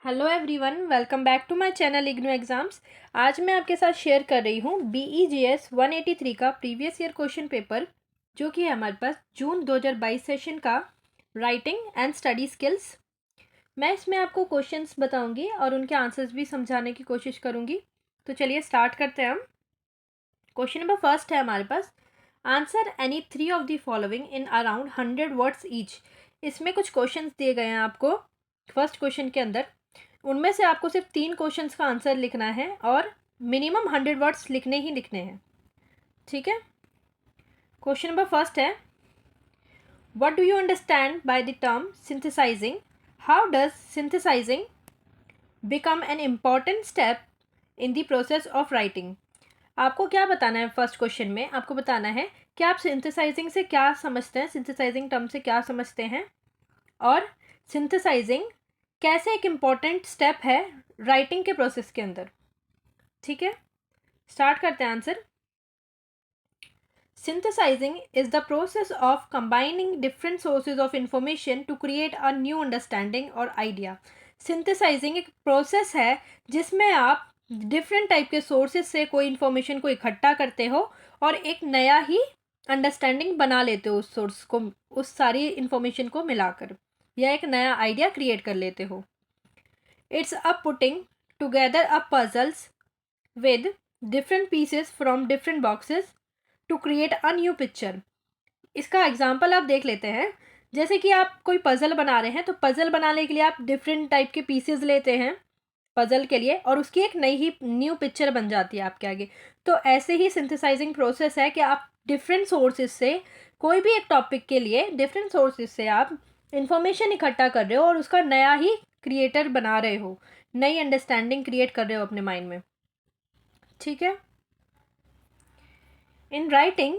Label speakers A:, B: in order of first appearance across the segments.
A: Hello everyone, welcome back to my channel IGNOU exams. आज मैं आपके साथ शेयर कर रही हूँ BEGS 183 का प्रीवियस ईयर क्वेश्चन पेपर, जो कि है हमारे पास जून 2022 सेशन का राइटिंग एंड स्टडी स्किल्स। मैं इसमें आपको क्वेश्चंस बताऊंगी और उनके आंसर्स भी समझाने की कोशिश करूंगी। तो चलिए स्टार्ट करते हैं हम। क्वेश्चन नंबर फर्स्ट है हमारे पास, answer any 3 of the following in around 100 words each. इसमें कुछ क्वेश्चंस दिए गए हैं आपको फर्स्ट क्वेश्चन के अंदर। उनमें से आपको सिर्फ 3 क्वेश्चंस का आंसर लिखना है और मिनिमम 100 वर्ड्स लिखने ही लिखने हैं। ठीक है। क्वेश्चन नंबर फर्स्ट है, what do you understand by the term synthesising? How does synthesising become an important step in the process of writing? आपको क्या बताना है फर्स्ट क्वेश्चन में? आपको बताना है कि आप सिंथेसाइजिंग से क्या समझते हैं, सिंथेसाइजिंग टर्म से क्या समझते हैं, और सिंथेसाइजिंग कैसे एक इम्पॉर्टेंट स्टेप है राइटिंग के प्रोसेस के अंदर। ठीक है, स्टार्ट करते हैं answer. Synthesizing is the process of combining different sources of information to create a new understanding और idea. Synthesizing एक प्रोसेस है जिसमें आप डिफरेंट टाइप के सोर्सेज से कोई इन्फॉर्मेशन को इकट्ठा करते हो और एक नया ही अंडरस्टैंडिंग बना लेते हो उस सोर्स को, उस सारी इन्फॉर्मेशन को मिलाकर, या एक नया आइडिया क्रिएट कर लेते हो। It's a putting together a puzzles with different pieces from different boxes to create a new picture. इसका एग्जाम्पल आप देख लेते हैं। जैसे कि आप कोई पज़ल बना रहे हैं, तो पज़ल बनाने के लिए आप डिफरेंट टाइप के पीसेस लेते हैं पज़ल के लिए, और उसकी एक नई ही न्यू पिक्चर बन जाती है आपके आगे। तो ऐसे ही सिंथेसाइजिंग प्रोसेस है कि आप डिफरेंट सोर्सेज से कोई भी एक टॉपिक के लिए डिफरेंट सोर्सेज से आप इंफॉर्मेशन इकट्ठा कर रहे हो और उसका नया ही क्रिएटर बना रहे हो, नई अंडरस्टैंडिंग क्रिएट कर रहे हो अपने माइंड में। ठीक है। In writing,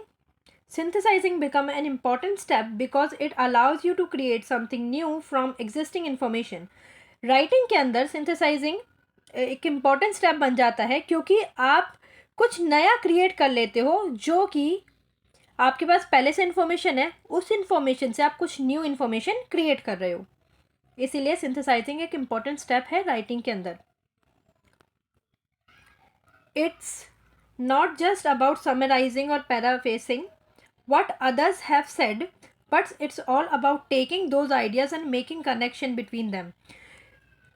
A: synthesizing become an important step because it allows you to create something new from existing information. Writing के अंदर सिंथेसाइजिंग एक इम्पॉर्टेंट स्टेप बन जाता है क्योंकि आप कुछ नया क्रिएट कर लेते हो जो कि आपके पास पहले से इन्फॉर्मेशन है, उस इन्फॉर्मेशन से आप कुछ न्यू इन्फॉर्मेशन क्रिएट कर रहे हो। इसीलिए सिंथेसाइजिंग एक इम्पॉर्टेंट स्टेप है राइटिंग के अंदर। It's not just about summarising और paraphrasing what others have said, but it's all about taking those ideas and making connection between them.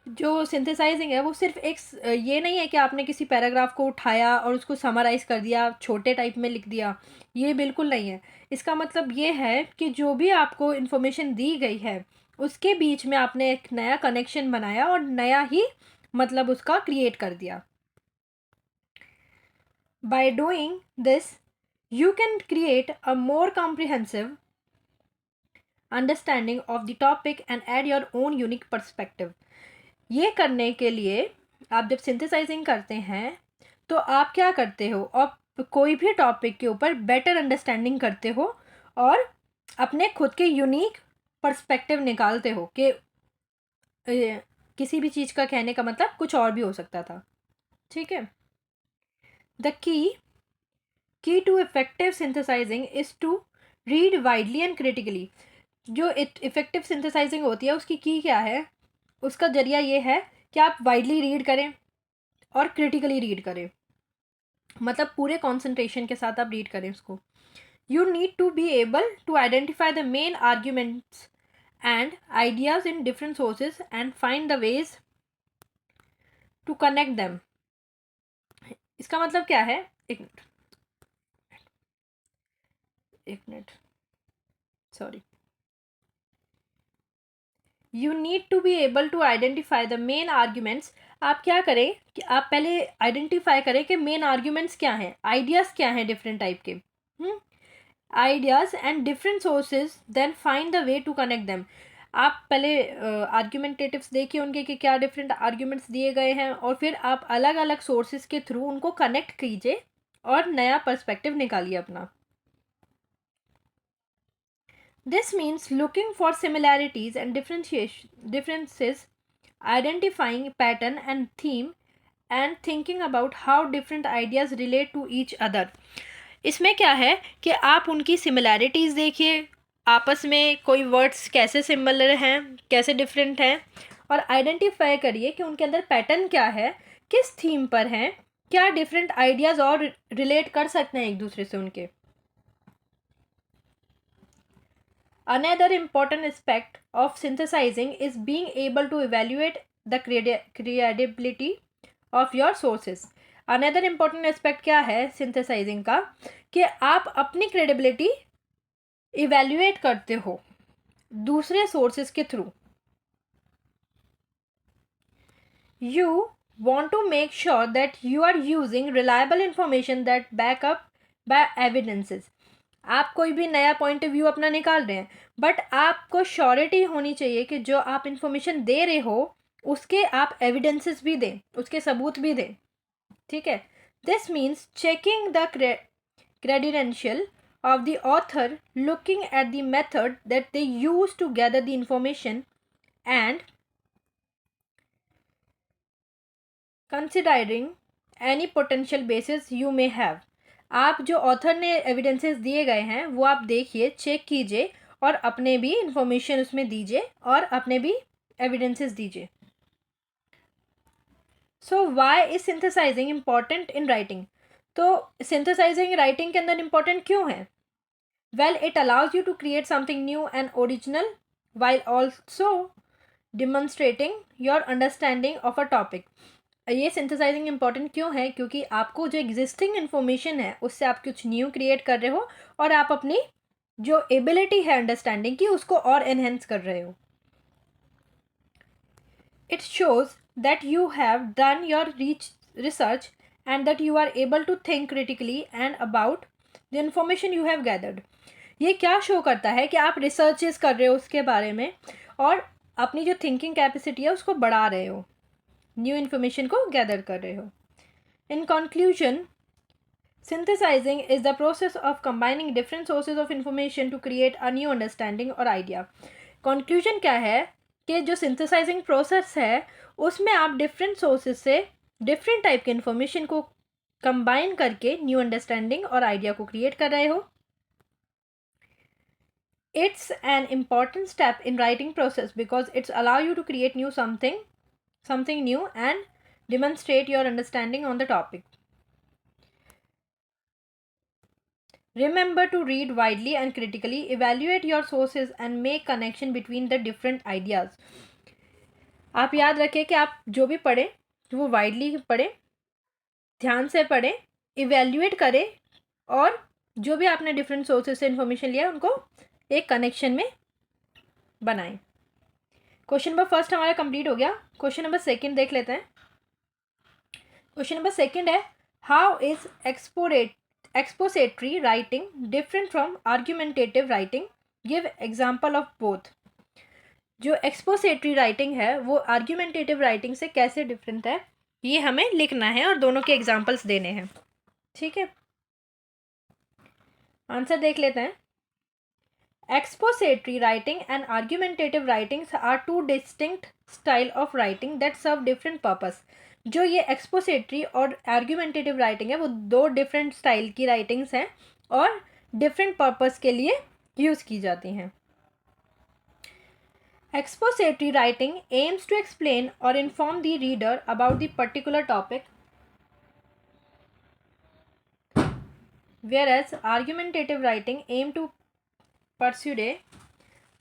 A: जो सिंथेसाइजिंग है वो सिर्फ एक ये नहीं है कि आपने किसी पैराग्राफ को उठाया और उसको समराइज कर दिया, छोटे टाइप में लिख दिया। ये बिल्कुल नहीं है। इसका मतलब ये है कि जो भी आपको इन्फॉर्मेशन दी गई है उसके बीच में आपने एक नया कनेक्शन बनाया और नया ही मतलब उसका क्रिएट कर दिया। By doing this, you can create a more comprehensive understanding of the topic and add your own unique perspective. ये करने के लिए आप जब सिंथेसाइजिंग करते हैं तो आप क्या करते हो, आप कोई भी टॉपिक के ऊपर बेटर अंडरस्टैंडिंग करते हो और अपने खुद के यूनिक पर्सपेक्टिव निकालते हो कि किसी भी चीज़ का कहने का मतलब कुछ और भी हो सकता था। ठीक है। The key to effective synthesising is to read widely and critically. जो इफेक्टिव सिंथेसाइजिंग होती है उसकी की क्या है, उसका जरिया ये है कि आप वाइडली रीड करें और क्रिटिकली रीड करें, मतलब पूरे कंसंट्रेशन के साथ आप रीड करें उसको। You need to be able to identify the main arguments and ideas in different sources and find the ways to connect them. इसका मतलब क्या है, एक minute sorry. You need to be able to identify the main arguments. आप क्या करें कि आप पहले आइडेंटिफाई करें कि मेन आर्ग्यूमेंट्स क्या हैं, आइडियाज़ क्या हैं डिफरेंट टाइप के, ideas and different sources, then find the way to connect them. आप पहले आर्ग्यूमेंटेटिव्स देखिए उनके कि क्या डिफरेंट आर्ग्यूमेंट्स दिए गए हैं और फिर आप अलग अलग सोर्सेज के थ्रू उनको कनेक्ट कीजिए और नया पर्सपेक्टिव निकालिए अपना। This means looking for similarities and differences, identifying pattern and theme, and thinking about how different ideas relate to each other. इसमें क्या है कि आप उनकी सिमिलैरिटीज़ देखिए, आपस में कोई वर्ड्स कैसे सिमिलर हैं, कैसे डिफरेंट हैं, और आइडेंटिफाई करिए कि उनके अंदर पैटर्न क्या है, किस थीम पर हैं, क्या डिफरेंट आइडियाज़ और रिलेट कर सकते हैं एक दूसरे से उनके। Another important aspect of synthesizing is being able to evaluate the credibility of your sources. Another important aspect क्या है synthesizing का, कि आप अपनी credibility evaluate करते हो दूसरे sources के through. You want to make sure that you are using reliable information that back up by evidences. आप कोई भी नया पॉइंट ऑफ व्यू अपना निकाल रहे हैं, बट आपको श्योरिटी होनी चाहिए कि जो आप इंफॉर्मेशन दे रहे हो उसके आप एविडेंसेस भी दें, उसके सबूत भी दें, ठीक है। This means checking the credential of the author, looking at the method that they use to gather the information and considering any potential basis you may have. आप जो ऑथर ने एविडेंसेस दिए गए हैं वो आप देखिए, चेक कीजिए और अपने भी इंफॉर्मेशन उसमें दीजिए और अपने भी एविडेंसेस दीजिए। So why is synthesising important in writing? तो सिंथेसाइजिंग राइटिंग के अंदर इम्पॉर्टेंट क्यों है? Well, it allows you to create something new and original while also demonstrating your understanding of a topic. ये सिंथेसाइजिंग इंपॉर्टेंट क्यों है? क्योंकि आपको जो एग्जिस्टिंग इन्फॉर्मेशन है उससे आप कुछ न्यू क्रिएट कर रहे हो और आप अपनी जो एबिलिटी है अंडरस्टैंडिंग की उसको और एनहेंस कर रहे हो। It shows that you have done your research and that you are able to think critically and about the information you have gathered. ये क्या शो करता है कि आप रिसर्चेस कर रहे हो उसके बारे में और अपनी जो थिंकिंग कैपेसिटी है उसको बढ़ा रहे हो, न्यू इन्फॉर्मेशन को गैदर कर रहे हो। In conclusion, synthesizing is the process of combining different sources of information to create a new understanding और idea. Conclusion क्या है कि जो synthesizing process है उसमें आप different sources से different type के information को combine करके new understanding और idea को create कर रहे हो। It's an important step in writing process because it's allow you to create new something new and demonstrate your understanding on the topic. Remember to read widely and critically, evaluate your sources and make connection between the different ideas. आप याद रखें कि आप जो भी पढ़ें वो widely पढ़ें, ध्यान से पढ़ें, इवेल्युएट करें और जो भी आपने डिफरेंट सोर्सेज से इंफॉर्मेशन लिया उनको एक कनेक्शन में बनाएं। क्वेश्चन नंबर फर्स्ट हमारा कंप्लीट हो गया। क्वेश्चन नंबर सेकंड देख लेते हैं। क्वेश्चन नंबर सेकंड है, how is expository writing different from argumentative writing? Give example of both. जो expository writing है वो argumentative writing से कैसे डिफरेंट है ये हमें लिखना है और दोनों के एग्जाम्पल्स देने हैं, ठीक है। आंसर देख लेते हैं। Expository writing and argumentative writings are two distinct style of writing that serve different purpose. जो ये एक्सपोसेटरी और आर्ग्यूमेंटेटिव राइटिंग है वो दो डिफरेंट स्टाइल की राइटिंग्स हैं और डिफरेंट पर्पस के लिए यूज़ की जाती हैं। एक्सपोसेटरी राइटिंग एम्स टू एक्सप्लेन और inform the reader about the particular topic, whereas argumentative writing aim to persuade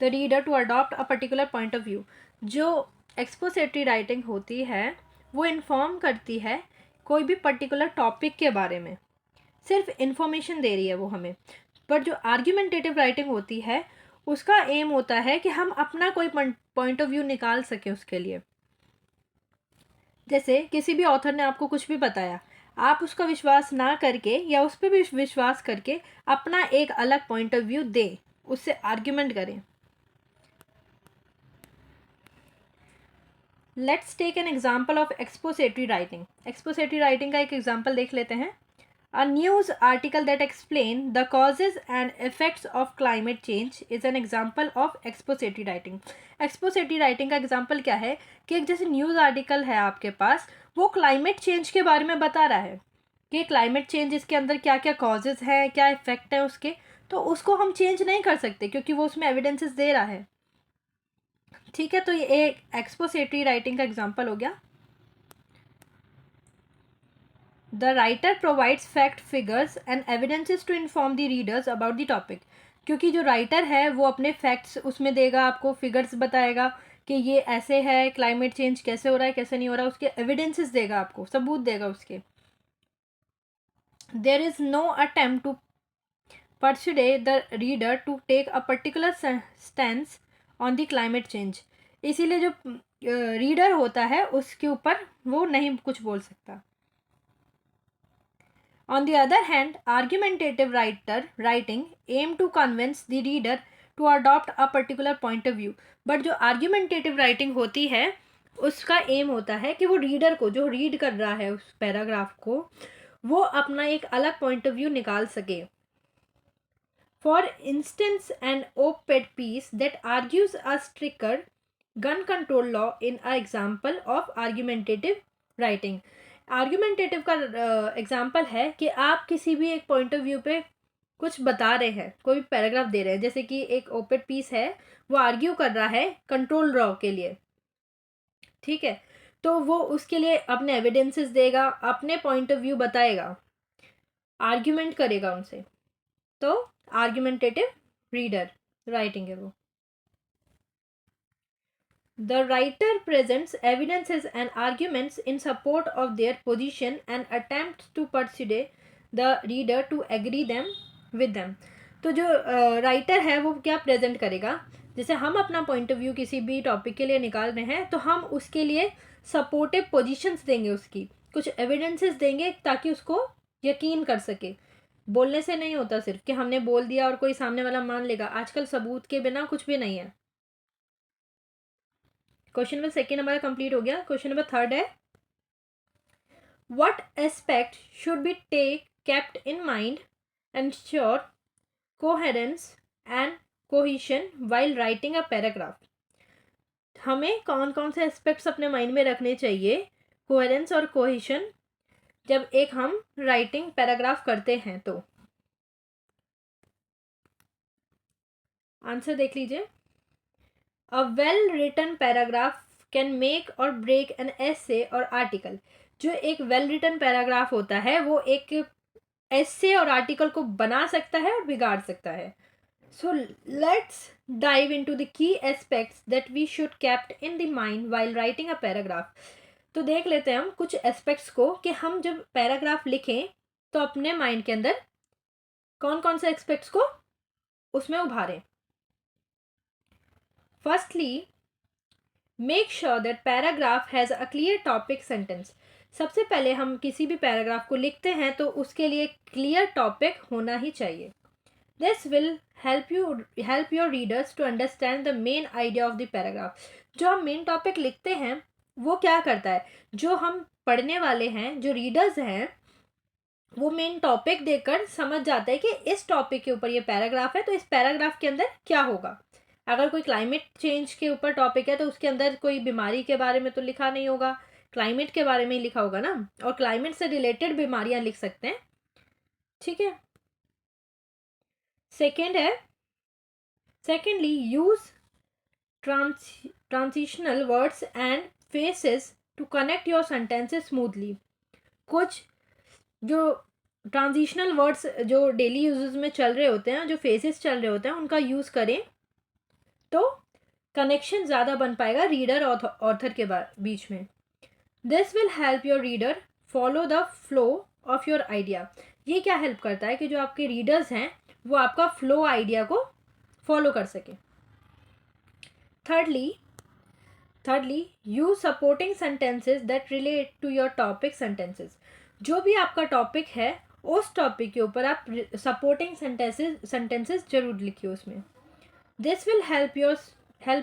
A: the reader to adopt a particular point of view. जो एक्सपोसेटरी राइटिंग होती है वो इन्फॉर्म करती है कोई भी पर्टिकुलर टॉपिक के बारे में, सिर्फ इन्फॉर्मेशन दे रही है वो हमें। पर जो आर्ग्यूमेंटेटिव राइटिंग होती है उसका एम होता है कि हम अपना कोई पॉइंट ऑफ व्यू निकाल सकें उसके लिए। जैसे किसी भी ऑथर ने आपको कुछ भी बताया, आप उसका विश्वास ना करके या उस पर भी विश्वास करके अपना एक अलग पॉइंट ऑफ व्यू दें, उससे आर्ग्यूमेंट करें। Let's take an example of expository writing. Expository writing का एक एग्जाम्पल देख लेते हैं। A news article that explain the causes and effects of climate change is an example of expository writing. Expository writing का example क्या है कि एक जैसे न्यूज़ आर्टिकल है आपके पास, वो क्लाइमेट चेंज के बारे में बता रहा है कि क्लाइमेट चेंज इसके अंदर क्या क्या कॉजेज़ हैं, क्या इफेक्ट है उसके, तो उसको हम चेंज नहीं कर सकते क्योंकि वो उसमें एविडेंसेस दे रहा है। ठीक है, तो ये एक एक्सपोजिटरी राइटिंग का एग्जांपल हो गया। The writer provides fact figures and evidences to inform the readers about the topic. क्योंकि जो राइटर है वो अपने फैक्ट्स उसमें देगा, आपको फिगर्स बताएगा कि ये ऐसे है, क्लाइमेट चेंज कैसे हो रहा है कैसे नहीं हो रहा, उसके एविडेंसेस देगा, आपको सबूत देगा उसके। There is no attempt to persuade the reader to take a particular stance on the climate change। इसीलिए जो रीडर होता है उसके ऊपर वो नहीं कुछ बोल सकता। On the other hand, argumentative writing aim to convince the reader to adopt a particular point of view। But जो argumentative writing होती है उसका एम होता है कि वो रीडर को, जो रीड कर रहा है उस पैराग्राफ को, वो अपना एक अलग पॉइंट ऑफ व्यू निकाल सके। For instance, an op-ed piece that argues a stricter gun control law in an example of argumentative writing। Argumentative का एग्जाम्पल है कि आप किसी भी एक पॉइंट ऑफ व्यू पे कुछ बता रहे हैं, कोई पैराग्राफ दे रहे हैं, जैसे कि एक ओपेड पीस है, वो आर्ग्यू कर रहा है कंट्रोल लॉ के लिए, ठीक है, तो वो उसके लिए अपने एविडेंसेस देगा, अपने पॉइंट ऑफ व्यू बताएगा, आर्ग्यूमेंट करेगा उनसे, तो आर्ग्यूमेंटेटिव रीडर राइटिंग है वो। The writer presents evidences and arguments in support of their position and attempts to persuade the reader to agree them with them। तो जो राइटर है वो क्या प्रेजेंट करेगा, जैसे हम अपना पॉइंट ऑफ व्यू किसी भी टॉपिक के लिए निकाल रहे हैं तो हम उसके लिए सपोर्टिव पोजीशंस देंगे, उसकी कुछ एविडेंसेस देंगे ताकि उसको यकीन कर सके। बोलने से नहीं होता सिर्फ कि हमने बोल दिया और कोई सामने वाला मान लेगा, आजकल सबूत के बिना कुछ भी नहीं है। क्वेश्चन नंबर सेकेंड हमारा कंप्लीट हो गया। क्वेश्चन नंबर थर्ड है, what aspect should be kept in mind ensure coherence and cohesion while writing a paragraph. हमें कौन कौन से एस्पेक्ट्स अपने माइंड में रखने चाहिए, कोहेरेंस और कोहिशन, जब एक हम राइटिंग पैराग्राफ करते हैं तो। आंसर देख लीजिए। A well written paragraph can make or break an essay or article. जो एक वेल रिटन पैराग्राफ होता है वो एक एसे और आर्टिकल को बना सकता है और बिगाड़ सकता है। So let's dive into the key aspects that we should kept in the mind while writing a paragraph. तो देख लेते हैं हम कुछ एस्पेक्ट्स को कि हम जब पैराग्राफ लिखें तो अपने माइंड के अंदर कौन कौन से एस्पेक्ट्स को उसमें उभारें। Firstly, make sure that paragraph has a clear topic sentence. सबसे पहले हम किसी भी पैराग्राफ को लिखते हैं तो उसके लिए क्लियर टॉपिक होना ही चाहिए। This will help your readers to understand the main idea of the paragraph. जो हम मेन टॉपिक लिखते हैं वो क्या करता है, जो हम पढ़ने वाले हैं, जो रीडर्स हैं, वो मेन टॉपिक देखकर समझ जाता है कि इस टॉपिक के ऊपर ये पैराग्राफ है तो इस पैराग्राफ के अंदर क्या होगा। अगर कोई क्लाइमेट चेंज के ऊपर टॉपिक है तो उसके अंदर कोई बीमारी के बारे में तो लिखा नहीं होगा, क्लाइमेट के बारे में ही लिखा होगा ना, और क्लाइमेट से रिलेटेड बीमारियां लिख सकते हैं, ठीक है। सेकेंड है, secondly use transitional words and phrases to connect your sentences smoothly. कुछ जो ट्रांजिशनल वर्ड्स जो डेली यूजेस में चल रहे होते हैं, जो फेसेस चल रहे होते हैं, उनका यूज़ करें तो कनेक्शन ज़्यादा बन पाएगा रीडर और ऑथर के बीच में। This will help your reader follow the flow of your idea. ये क्या हेल्प करता है कि जो आपके रीडर्स हैं वो आपका फ्लो आइडिया को फॉलो कर सके। Thirdly use supporting sentences that relate to your topic sentences. जो भी आपका टॉपिक है उस टॉपिक के ऊपर आप सपोर्टिंग सेंटेंसेस जरूर लिखिए उसमें। This will help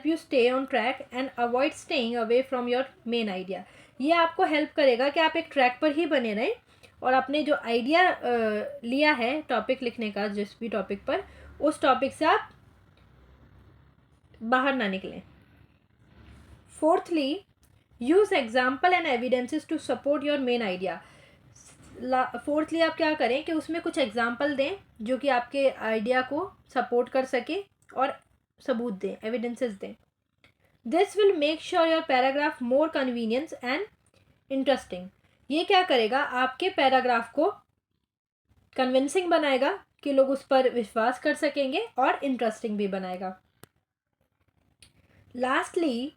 A: you stay on track and avoid staying away from your main idea. ये आपको हेल्प करेगा कि आप एक ट्रैक पर ही बने रहें और अपने जो आइडिया लिया है टॉपिक लिखने का, जिस भी टॉपिक पर, उस टॉपिक से आप बाहर ना निकलें। Fourthly, use example and evidences to support your main idea. Fourthly आप क्या करें कि उसमें कुछ एग्जाम्पल दें जो कि आपके आइडिया को सपोर्ट कर सके और सबूत दें, एविडेंसेस दें। This will make sure your paragraph more convenience and interesting. ये क्या करेगा, आपके पैराग्राफ को कन्विंसिंग बनाएगा कि लोग उस पर विश्वास कर सकेंगे, और इंटरेस्टिंग भी बनाएगा। Lastly,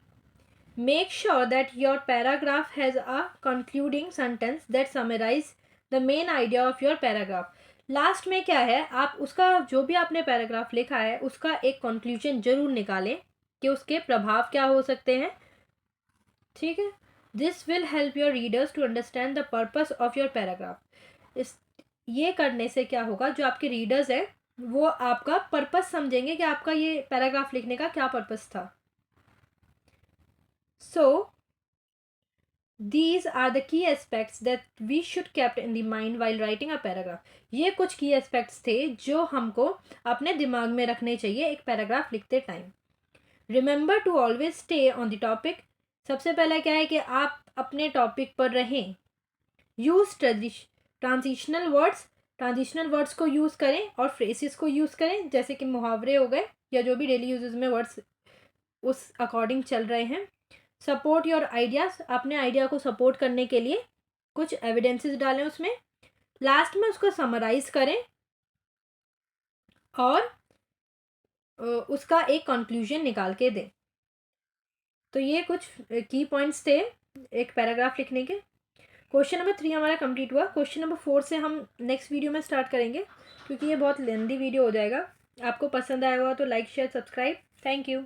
A: make sure that your paragraph has a concluding sentence that summarize the main idea of your paragraph. Last में क्या है, आप उसका जो भी आपने पैराग्राफ लिखा है उसका एक कंक्लूजन जरूर निकालें कि उसके प्रभाव क्या हो सकते हैं। ठीक है, this will help your readers to understand the purpose of your paragraph. इस ये करने से क्या होगा, जो आपके रीडर्स हैं वो आपका पर्पस समझेंगे कि आपका ये पैराग्राफ लिखने का क्या पर्पस था। So, these are the key aspects that we should kept in the mind while writing a paragraph. ये कुछ key aspects थे जो हमको अपने दिमाग में रखने चाहिए एक पैराग्राफ लिखते time. Remember to always stay on the topic. सबसे पहला क्या है कि आप अपने टॉपिक पर रहें। Use ट्रांजिशनल वर्ड्स को यूज़ करें और फ्रेसेस को यूज़ करें, जैसे कि मुहावरे हो गए या जो भी डेली यूजेस में वर्ड्स उस अकॉर्डिंग चल रहे हैं। सपोर्ट योर आइडियाज़, अपने आइडिया को सपोर्ट करने के लिए कुछ एविडेंसेस डालें उसमें। लास्ट में उसको समराइज करें और उसका एक कंक्लूजन निकाल के दें। तो ये कुछ की पॉइंट्स थे एक पैराग्राफ लिखने के। क्वेश्चन नंबर 3 हमारा कंप्लीट हुआ। क्वेश्चन नंबर 4 से हम नेक्स्ट वीडियो में स्टार्ट करेंगे, क्योंकि ये बहुत लेंदी वीडियो हो जाएगा। आपको पसंद आया होगा तो like share subscribe. Thank you.